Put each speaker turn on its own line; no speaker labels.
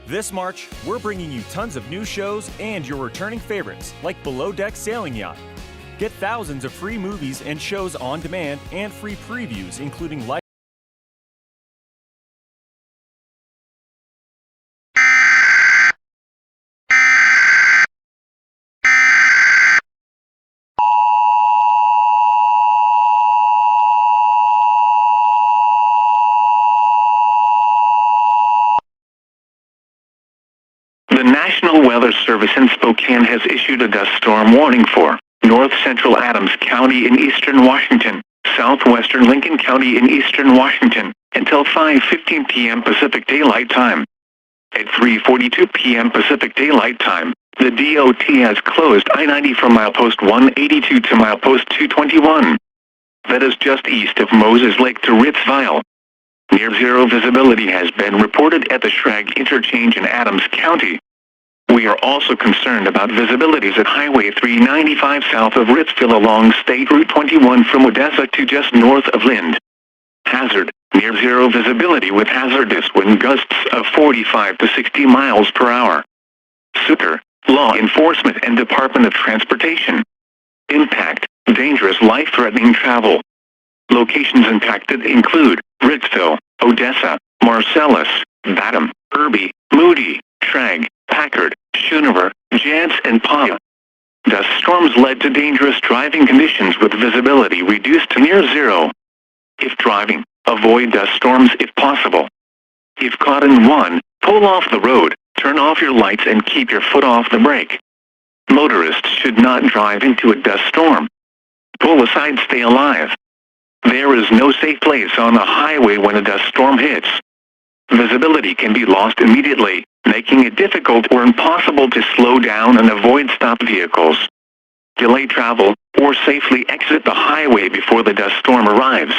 This March, we're bringing you tons of new shows and your returning favorites, like Below Deck Sailing Yacht. Get thousands of free movies and shows on demand and free previews, including live.
The National Weather Service in Spokane has issued a dust storm warning for north central Adams County in eastern Washington, southwestern Lincoln County in eastern Washington, until 5:15 p.m. Pacific Daylight Time. At 3:42 p.m. Pacific Daylight Time, the DOT has closed I-90 from milepost 182 to milepost 221. That is just east of Moses Lake to Ritzville. Near-zero visibility has been reported at the Schrag interchange in Adams County. We are also concerned about visibilities at Highway 395 south of Ritzville along State Route 21 from Odessa to just north of Lind. Hazard, near-zero visibility with hazardous wind gusts of 45 to 60 miles per hour. Super, Law Enforcement and Department of Transportation. Impact, dangerous life-threatening travel. Locations impacted include Ritzville, Odessa, Marcellus, Batum, Irby, Moody, Schrag, Packard, Schoonover, Jants and Paya. Dust storms led to dangerous driving conditions with visibility reduced to near zero. If driving, avoid dust storms if possible. If caught in one, pull off the road, turn off your lights and keep your foot off the brake. Motorists should not drive into a dust storm. Pull aside, stay alive. There is no safe place on the highway when a dust storm hits. Visibility can be lost immediately, making it difficult or impossible to slow down and avoid stopped vehicles. Delay travel, or safely exit the highway before the dust storm arrives.